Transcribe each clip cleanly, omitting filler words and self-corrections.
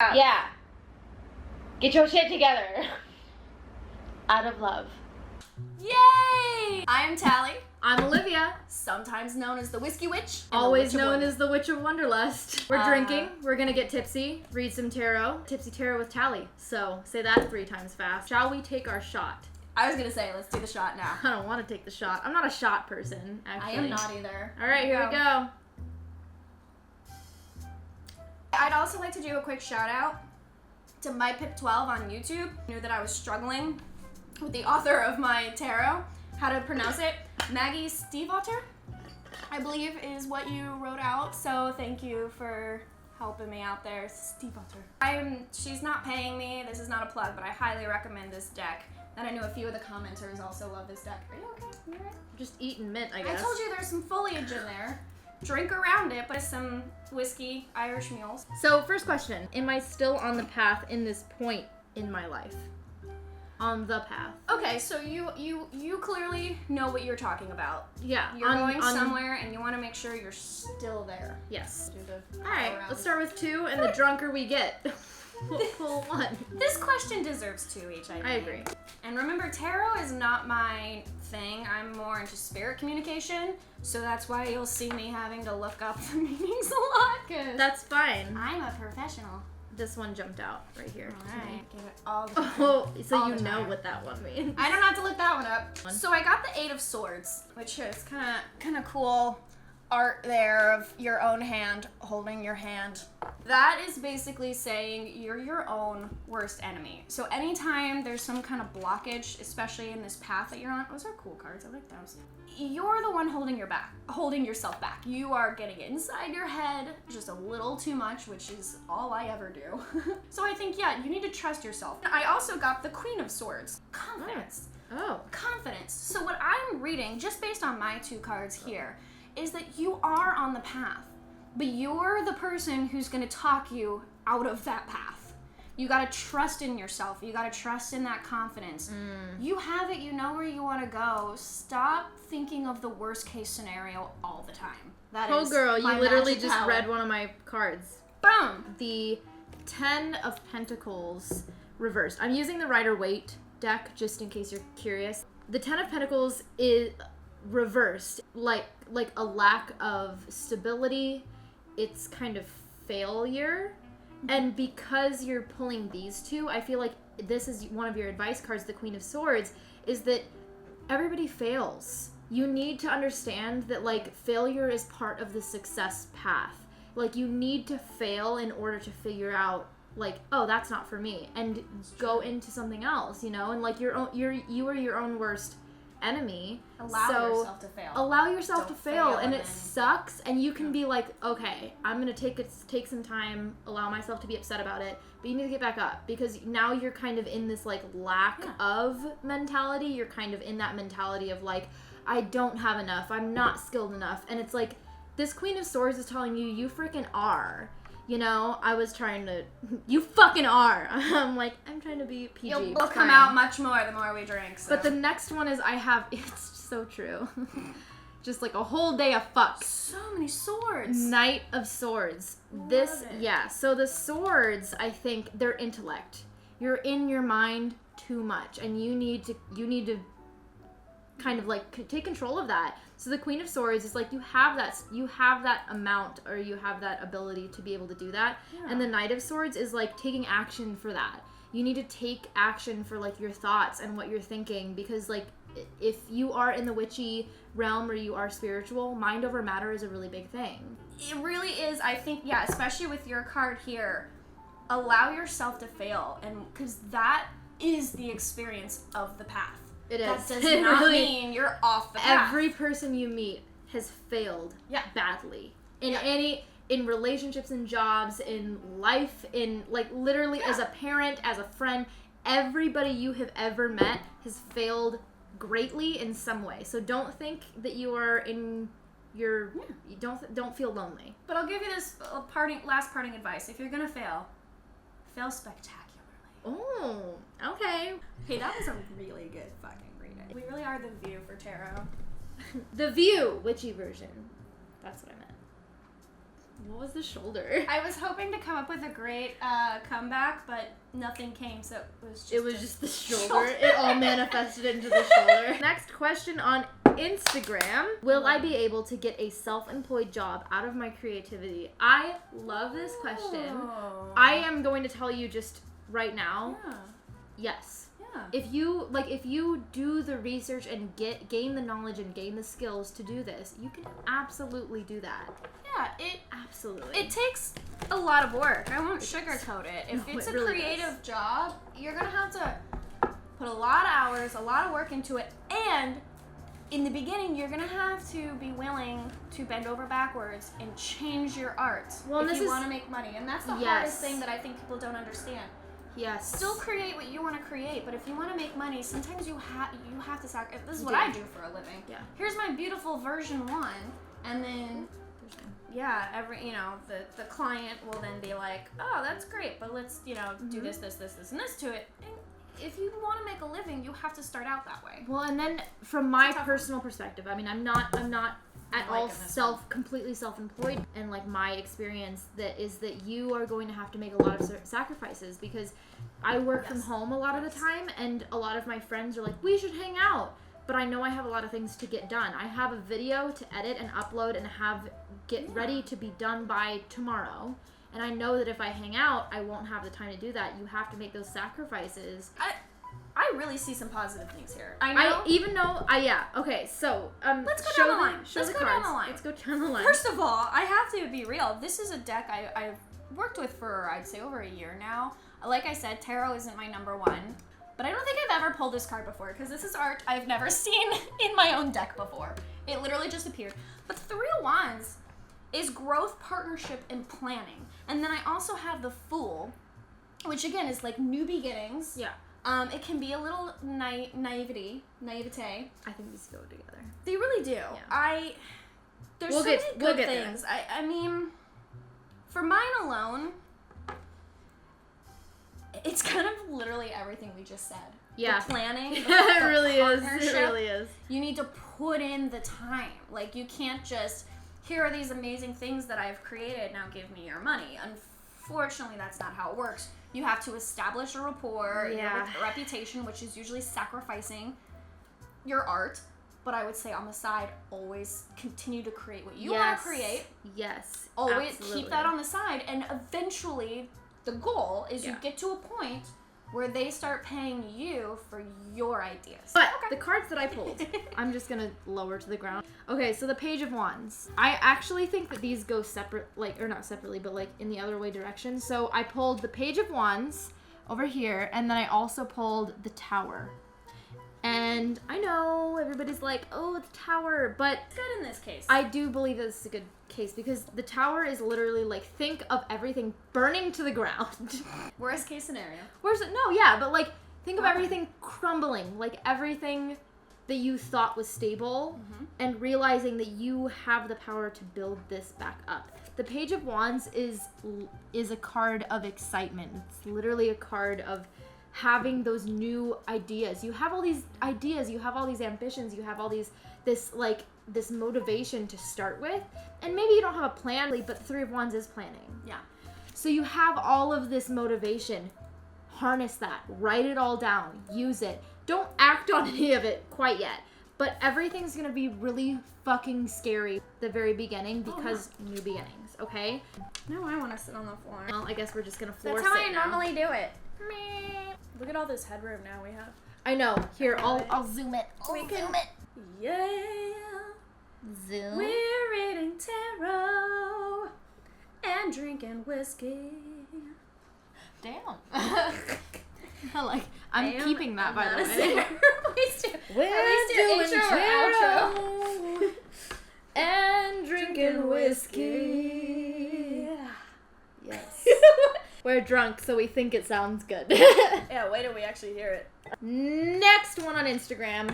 Yeah. Get your shit together. Out of love. Yay! I'm Tally. I'm Olivia. Sometimes known as the Whiskey Witch. Always known as the Witch of Wonderlust. We're drinking. We're gonna get tipsy. Read some tarot. Tipsy Tarot with Tally. So, say that 3 times fast. Shall we take our shot? I was gonna say, let's do the shot now. I don't want to take the shot. I'm not a shot person, actually. I am not either. Alright, here we go. I'd also like to do a quick shout out to MyPip12 on YouTube. I knew that I was struggling with the author of my tarot, how to pronounce it. Maggie Stiefvater, I believe is what you wrote out. So thank you for helping me out there, Stiefvater. She's not paying me. This is not a plug, but I highly recommend this deck. And I know a few of the commenters also love this deck. Are you okay? You all right? Just eating mint, I guess. I told you there's some foliage in there. Drink around it, but some whiskey, Irish mules. So, first question. Am I still on the path in this point in my life? On the path. Okay, so you clearly know what you're talking about. Yeah. You're going somewhere and you want to make sure you're still there. Yes. Do the Alright, around. let's start with 2, and the drunker we get. We'll pull 1. This question deserves 2 each, I think. I agree. And remember, tarot is not my thing. I'm more into spirit communication, so that's why you'll see me having to look up the meanings a lot, because That's fine. I'm a professional. This one jumped out right here. Alright, give it all the time. Oh, so All you the know time. what that one means. I don't have to look that one up. So I got the 8 of Swords, which is kind of cool art there of your own hand holding your hand. That is basically saying you're your own worst enemy. So anytime there's some kind of blockage, especially in this path that you're on, those are cool cards. I like those. You're the one holding yourself back. You are getting inside your head just a little too much, which is all I ever do. So I think, yeah, you need to trust yourself. I also got the Queen of Swords. Confidence. Oh. Confidence. So what I'm reading, just based on my 2 cards here, is that you are on the path, but you're the person who's going to talk you out of that path. You got to trust in yourself. You got to trust in that confidence. You have it. You know where you want to go. Stop thinking of the worst case scenario all the time. That Oh, is girl, you my literally magic just power. read one of my cards. Boom. The 10 of Pentacles reversed. I'm using the Rider-Waite deck just in case you're curious. The 10 of Pentacles is reversed, like a lack of stability. It's kind of failure. And because you're pulling these 2, I feel like this is one of your advice cards, the Queen of Swords, is that everybody fails. You need to understand that, like, failure is part of the success path. Like, you need to fail in order to figure out, like, oh, that's not for me, and go into something else, you know? And, like, you are your own worst enemy. Allow yourself to fail. Allow yourself Don't to fail, and then- it sucks, and you can be like, okay, I'm gonna take some time, allow myself to be upset about it, but you need to get back up, because now you're kind of in this, like, lack of mentality. You're kind of in that mentality of, like, I don't have enough, I'm not skilled enough, and it's like, this Queen of Swords is telling you, you freaking are. You know, I was trying to, you fucking are. I'm like, I'm trying to be PG. You'll come out much more the more we drink. So. But the next one is it's so true. Just like a whole day of fuck. So many swords. Knight of Swords. So the swords, I think, they're intellect. You're in your mind too much, and you need to kind of like take control of that. So the Queen of Swords is like, you have that amount, or you have that ability to be able to do that. Yeah. And the Knight of Swords is like taking action for that. You need to take action for, like, your thoughts and what you're thinking, because, like, if you are in the witchy realm or you are spiritual, mind over matter is a really big thing. It really is. I think, yeah, especially with your card here, allow yourself to fail, and because that is the experience of the path. It is. That does not mean you're off the path. Every person you meet has failed badly. In relationships, in jobs, in life, in, like, literally as a parent, as a friend, everybody you have ever met has failed greatly in some way. So don't think that you are in your don't feel lonely. But I'll give you this last parting advice. If you're gonna fail spectacularly. Oh, okay. Hey, that was a really good fucking reading. We really are the View for tarot. The View, witchy version. That's what I meant. What was the shoulder? I was hoping to come up with a great comeback, but nothing came, so it was just the shoulder. It all manifested into the shoulder. Next question on Instagram. Will I be able to get a self-employed job out of my creativity? I love this question. I am going to tell you just right now. Yeah. Yes. Yeah. If you do the research and gain the knowledge and gain the skills to do this, you can absolutely do that. Yeah, Absolutely. it takes a lot of work. I won't sugarcoat it. If No, it's it a really creative job, you're gonna have to put a lot of hours, a lot of work into it, and in the beginning, you're gonna have to be willing to bend over backwards and change your art if you want to make money. And that's the hardest thing that I think people don't understand. Yes. Still create what you want to create, but if you want to make money, sometimes you have to sacrifice. This is what I do for a living. Yeah. Here's my beautiful version 1, and then the client will then be like, oh, that's great, but let's do this, and this to it. And if you want to make a living, you have to start out that way. Well, and then from my personal perspective, I mean, I'm not at all completely self-employed, and like my experience that you are going to have to make a lot of sacrifices, because I work from home a lot of the time, and a lot of my friends are like, we should hang out, but I know I have a lot of things to get done. I have a video to edit and upload and get ready to be done by tomorrow. And I know that if I hang out, I won't have the time to do that. You have to make those sacrifices. I really see some positive things here. I know. Okay, so let's go down the line. Let's go down the line. First of all, I have to be real. This is a deck I've worked with for, I'd say, over a year now. Like I said, tarot isn't my number one, but I don't think I've ever pulled this card before, because this is art I've never seen in my own deck before. It literally just appeared. But the Three of Wands is growth, partnership, and planning. And then I also have the Fool, which again is like new beginnings. Yeah. It can be a little naivete. I think these go together. They really do. Yeah. There's so many good things. I mean, for mine alone, it's kind of literally everything we just said. Yeah. The planning, the It really partnership. is. You need to put in the time. Like, you can't just, here are these amazing things that I've created, now give me your money. Unfortunately, that's not how it works. You have to establish a rapport, your reputation, which is usually sacrificing your art. But I would say on the side, always continue to create what you want to create. Yes. Always absolutely. keep that on the side, and eventually the goal is you get to a point where they start paying you for your ideas. But the cards that I pulled, I'm just gonna lower to the ground. Okay, so the Page of Wands. I actually think that these go separate, or not separately, but like in the other way direction. So I pulled the Page of Wands over here, and then I also pulled the Tower. And I know everybody's like, oh, it's Tower, but it's good in this case. I do believe that this is a good case, because the Tower is literally like, think of everything burning to the ground. Worst case scenario. But like, think of everything crumbling, like everything that you thought was stable, and realizing that you have the power to build this back up. The Page of Wands is a card of excitement. It's literally a card of having those new ideas. You have all these ideas, you have all these ambitions, you have all this motivation to start with, and maybe you don't have a plan, but the Three of Wands is planning. Yeah. So you have all of this motivation. Harness that, write it all down, use it. Don't act on any of it quite yet, but everything's gonna be really fucking scary at the very beginning, because new beginnings, okay? No, I want to sit on the floor. Well, I guess we're just gonna floor sit That's how I now. normally do it. Look at all this headroom now we have. I know. Here, I'll zoom it. We can. Yeah. Zoom. We're reading tarot and drinking whiskey. Damn. I'm keeping that, by the way. Please do. We're doing intro or tarot and drinking whiskey. Yes. We're drunk, so we think it sounds good. Yeah, wait till we actually hear it. Next one on Instagram.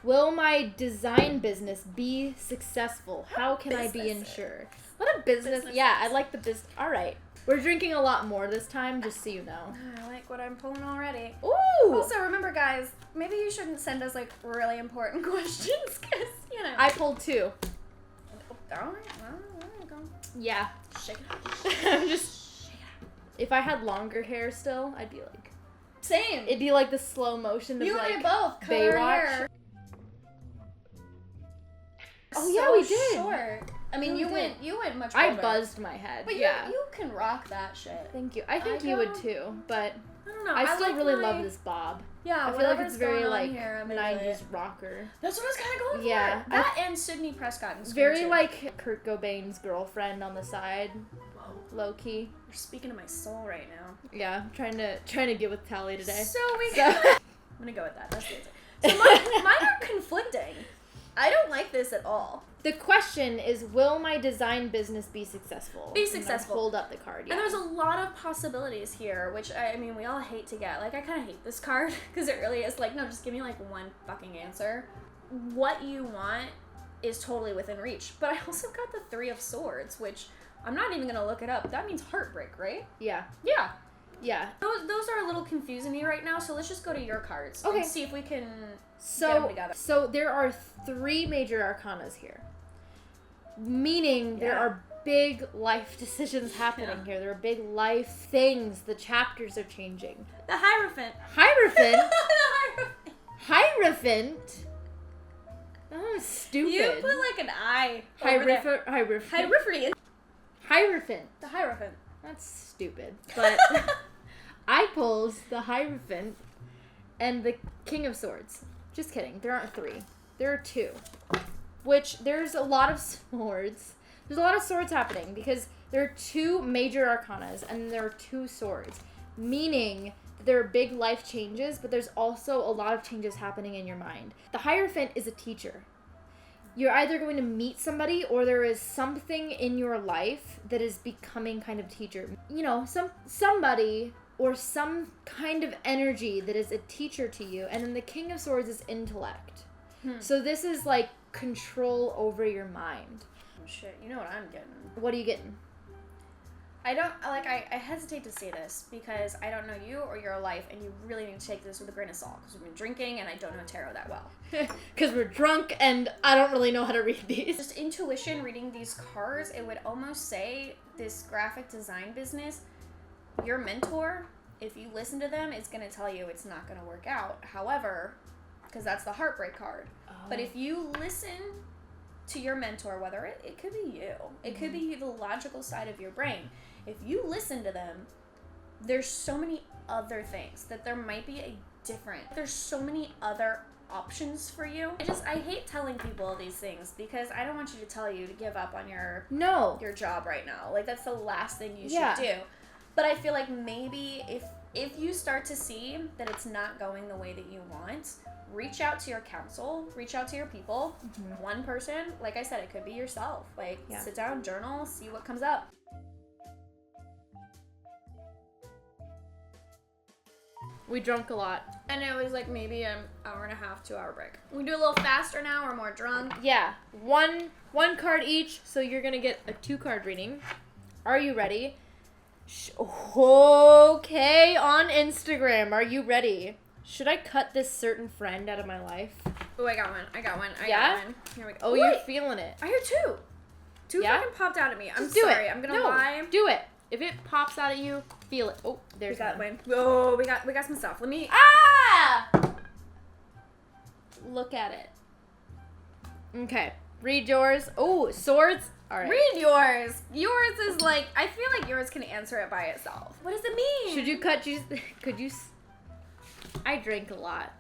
Will my design business be successful? How can I be insured? What a business. Yeah, I like the business. All right. We're drinking a lot more this time, just so you know. I like what I'm pulling already. Ooh! Also, remember, guys, maybe you shouldn't send us, like, really important questions, because, I pulled 2. All right, well, there you go. Yeah. Shake it up. I'm just... If I had longer hair still, I'd be like... Same. It'd be like the slow motion of You like and I both cut our Baywatch. hair. Oh yeah, we did. Short. I mean, We you did. went much I older. buzzed my head. But yeah. you can rock that shit. Thank you. I think I you would don't- too, but I don't know. I still like really my- love this bob. Yeah, I feel like whatever's it's very going on like here, I'm into 90s it. rocker. That's what I was kind of going Yeah, for. That and Sydney Prescott in Scream Very 2. like Kurt Cobain's girlfriend on the side, Whoa. low key. You're speaking to my soul right now. Yeah, I'm trying to get with Tally today. So we So- got... I'm gonna go with that. That's the answer. So mine are conflicting. I don't like this at all. The question is, will my design business be successful? Be And I successful. hold up the card. Yeah. And there's a lot of possibilities here, which I mean, we all hate to get. Like, I kind of hate this card because it really is like, no, just give me like one fucking answer. What you want is totally within reach. But I also got the 3 of Swords, which I'm not even gonna look it up. That means heartbreak, right? Yeah. Yeah. Yeah. Those are a little confusing me right now. So let's just go to your cards Okay. and see if we can get them So together. there are 3 major arcanas here. Meaning there Yeah. are big life decisions happening Yeah. here. There are big life things. The chapters are changing. The Hierophant. Hierophant? The Hierophant. Hierophant? Oh, stupid. You put like an eye over there. Hierophant. Hierophant. Hierophant. The Hierophant. That's stupid. But I pulled the Hierophant and the King of Swords. Just kidding. There aren't 3. There are 2. Which, there's a lot of swords. There's a lot of swords happening because there are 2 major arcanas and there are 2 swords. Meaning that there are big life changes, but there's also a lot of changes happening in your mind. The Hierophant is a teacher. You're either going to meet somebody or there is something in your life that is becoming kind of teacher. You know, somebody or some kind of energy that is a teacher to you. And then the King of Swords is intellect. So this is like control over your mind. Oh shit, you know what I'm getting. What are you getting? I don't, like, I hesitate to say this because I don't know you or your life and you really need to take this with a grain of salt because we've been drinking and I don't know tarot that well. Because we're drunk and I don't really know how to read these. Just intuition, reading these cards, it would almost say this graphic design business, your mentor, if you listen to them, it's going to tell you it's not going to work out. However, because that's the heartbreak card. But if you listen to your mentor, whether it could be you, it could be the logical side of your brain. If you listen to them, there's so many other things that there might be there's so many other options for you. I hate telling people these things because I don't want you to tell you to give up on your job right now. Like, that's the last thing you should do. But I feel like maybe if you start to see that it's not going the way that you want, reach out to your counsel, reach out to your people. One person, like I said, it could be yourself. Like, sit down, journal, see what comes up. We drunk a lot. And it was like maybe an hour and a half, 2 hour break. We do a little faster now, we're more drunk. Yeah. One card each, so you're going to get a 2-card reading. Are you ready? Okay, on Instagram. Are you ready? Should I cut this certain friend out of my life? Oh, I got one. I got one. Here we go. Oh, you're feeling it. I hear 2. 2 Yeah? fucking popped out at me. I'm Just do sorry. it. I'm gonna No, lie. do it. If it pops out at you, feel it. Oh, there's We got one. one. Oh, we got some stuff. Let me. Ah! Look at it. Okay. Read yours. Oh, swords. All right. Read yours. Yours is like, I feel like yours can answer it by itself. What does it mean? Should you cut you? Could you? I drink a lot.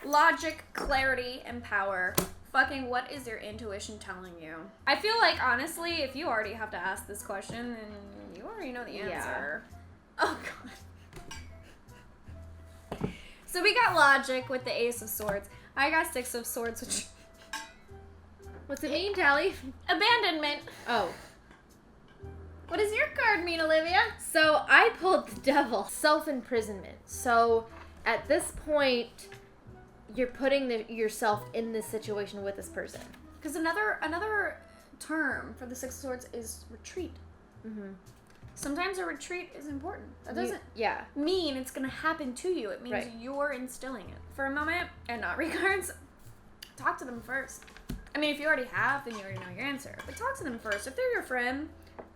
Logic, clarity, and power. Fucking what is your intuition telling you? I feel like, honestly, if you already have to ask this question, then you already know the answer. Oh, God. So we got logic with the Ace of Swords. I got 6 of Swords, which... What's it mean, Tally? Abandonment. Oh. What does your card mean, Olivia? So I pulled the devil. Self-imprisonment. So at this point, you're putting yourself in this situation with this person. Because another term for the 6 of Swords is retreat. Mm-hmm. Sometimes a retreat is important. That doesn't mean it's going to happen to you. It means you're instilling it. For a moment, and not regards, talk to them first. I mean, if you already have, then you already know your answer. But talk to them first. If they're your friend,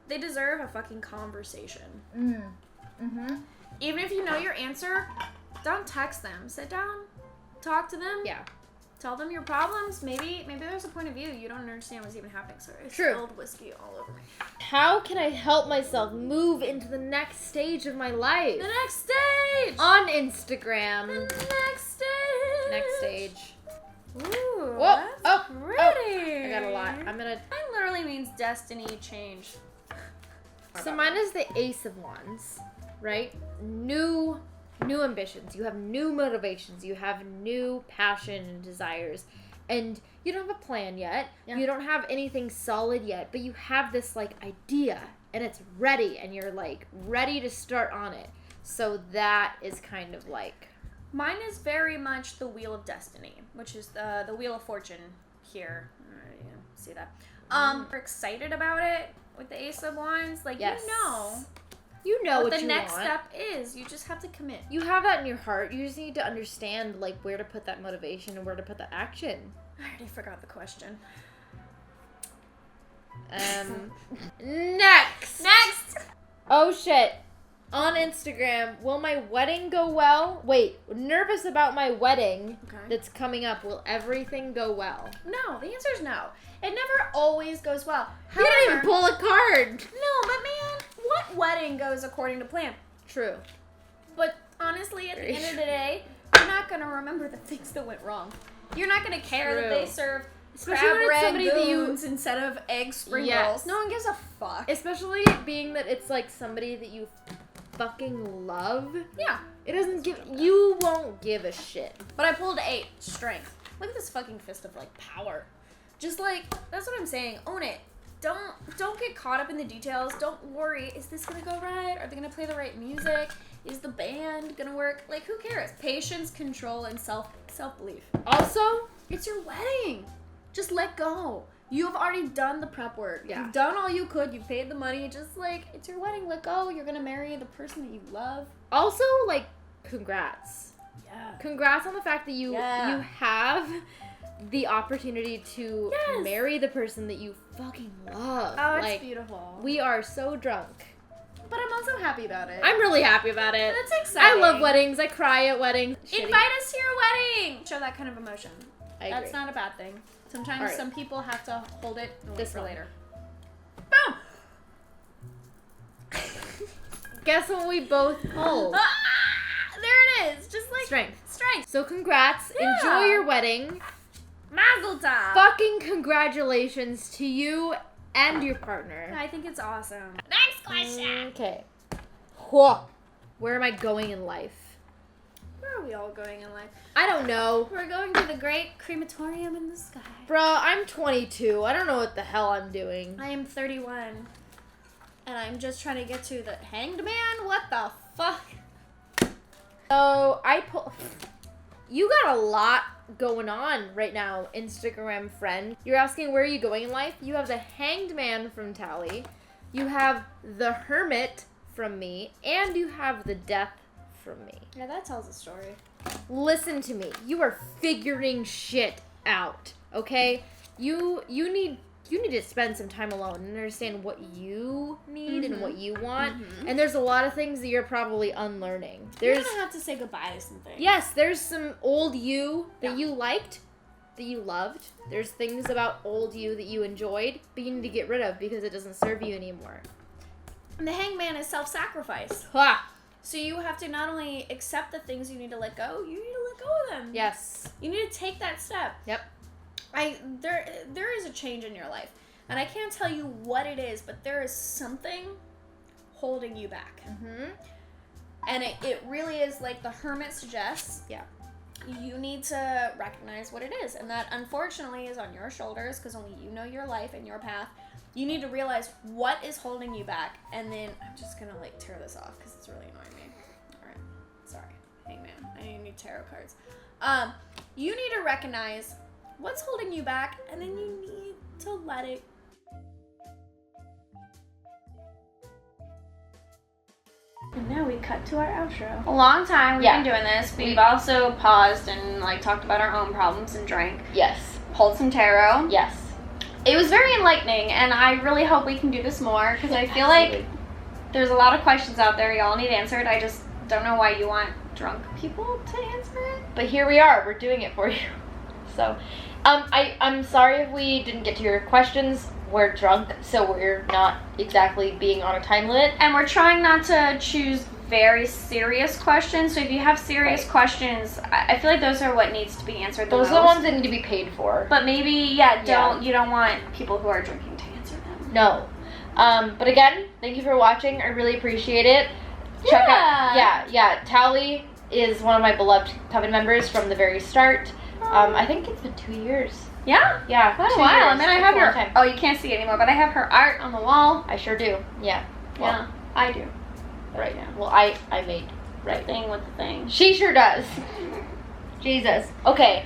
They deserve a fucking conversation. Mm-hmm. Even if you know your answer, don't text them. Sit down, talk to them. Yeah. Tell them your problems. Maybe there's a point of view you don't understand what's even happening. Sorry, I True. spilled whiskey all over me. How can I help myself move into the next stage of my life? The next stage! On Instagram. The next stage! Next stage. Ooh, Whoa. that's Oh, pretty. I got a lot. I'm gonna... That literally means destiny change. So mine is the Ace of Wands, right? New ambitions. You have new motivations. You have new passion and desires. And you don't have a plan yet. Yeah. You don't have anything solid yet, but you have this like idea and it's ready and you're like ready to start on it. So that is kind of like... Mine is very much the Wheel of Destiny, which is the Wheel of Fortune here. You see that? We're excited about it with the Ace of Wands. Like, yes. you know what what the you next want. step is. You just have to commit. You have that in your heart. You just need to understand like where to put that motivation and where to put that action. I already forgot the question. Next. Next! Oh shit. On Instagram, will my wedding go well? Wait, nervous about my wedding that's coming up. Will everything go well? No, the answer is no. It never always goes well. You didn't even pull a card. No, but man, what wedding goes according to plan? True. But honestly, at the end of the day, you're not going to remember the things that went wrong. You're not going to care that they serve Especially when it's somebody that you instead of egg spring Yes. rolls. No one gives a fuck. Especially being that it's like somebody that you fucking love. Yeah. It doesn't give... You won't give a shit. But I pulled 8. Strength. Look at this fucking fist of, like, power. Just, like, that's what I'm saying. Own it. Don't get caught up in the details. Don't worry. Is this gonna go right? Are they gonna play the right music? Is the band gonna work? Like, who cares? Patience, control, and self-belief. Also, It's your wedding. Just let go. You have already done the prep work. Yeah. You've done all you could. You paid the money. Just, like, it's your wedding. Let go. You're gonna marry the person that you love. also, like, congrats. Yeah. Congrats on the fact that you have the opportunity to marry the person that you fucking love. Oh, it's like, beautiful. we are so drunk. But I'm also happy about it. I'm really happy about it. That's exciting. I love weddings. I cry at weddings. Invite us to your wedding. Show that kind of emotion. I agree. That's not a bad thing. Sometimes some people have to hold it and wait This for one. later. Boom! Guess what we both pulled? There it is. Just like Strength. Strength. So congrats. Yeah. Enjoy your wedding. Mazel tov. Fucking congratulations to you and your partner. I think it's awesome. Next question. Okay. Where am I going in life? Where are we all going in life? I don't know. We're going to the great crematorium in the sky. Bro, I'm 22. I don't know what the hell I'm doing. I am 31. And I'm just trying to get to the hanged man? What the fuck? So, you got a lot going on right now, Instagram friend. You're asking where are you going in life? You have the hanged man from Tally. You have the hermit from me. And you have the death from me. Yeah, that tells a story. Listen to me. You are figuring shit out, okay? You need to spend some time alone and understand what you need and what you want. And there's a lot of things that you're probably unlearning. You're gonna have to say goodbye to some things. Yes, there's some old you that you liked, that you loved. There's things about old you that you enjoyed, but you need to get rid of because it doesn't serve you anymore. And the hangman is self-sacrifice. Ha! So you have to not only accept the things you need to let go, you need to let go of them. Yes. You need to take that step. Yep. There is a change in your life. And I can't tell you what it is, but there is something holding you back. And it really is like the hermit suggests. Yeah. You need to recognize what it is. And that unfortunately is on your shoulders because only you know your life and your path. You need to realize what is holding you back. And then I'm just going to like tear this off because it's really annoying me. All right. Sorry. Hangman. I need tarot cards. You need to recognize what's holding you back, and then you need to let it. And now we cut to our outro. A long time we've been doing this. We've also paused and like talked about our own problems and drank. Yes. Pulled some tarot. Yes. It was very enlightening, and I really hope we can do this more, because I feel like there's a lot of questions out there y'all need answered. I just don't know why you want drunk people to answer it. But here we are. We're doing it for you. So, I'm sorry if we didn't get to your questions. We're drunk, so we're not exactly being on a time limit. And we're trying not to choose very serious questions. So if you have serious questions, I feel like those are what needs to be answered the most. Those are the ones that need to be paid for. But maybe, you don't want people who are drinking to answer them. No. But again, thank you for watching. I really appreciate it. Check out, Tally is one of my beloved Coven members from the very start. I think it's been 2 years. Yeah? Yeah. Quite a while. And then I have her. Oh, you can't see it anymore, but I have her art on the wall. I sure do. Yeah. Well, yeah, I do. Right. Yeah. Well, I made the thing with the thing. She sure does. Jesus. Okay.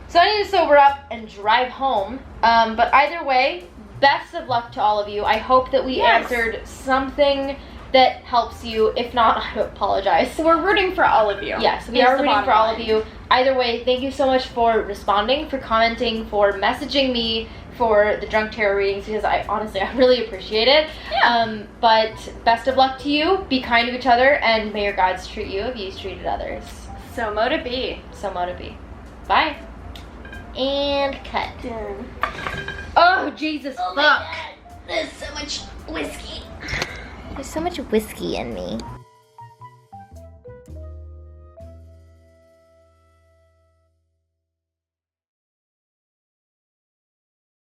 So I need to sober up and drive home. But either way, best of luck to all of you. I hope that we answered something that helps you. If not, I apologize. We're rooting for all of you. Yes, we are rooting for all of you. Either way, thank you so much for responding, for commenting, for messaging me for the Drunk Tarot readings, because I really appreciate it. Yeah. But best of luck to you. Be kind to each other, and may your gods treat you if you've treated others. So mote it be. So mote it be. Bye. And cut. Done. Oh, Jesus, Oh fuck. my God. There's so much whiskey. There's so much whiskey in me.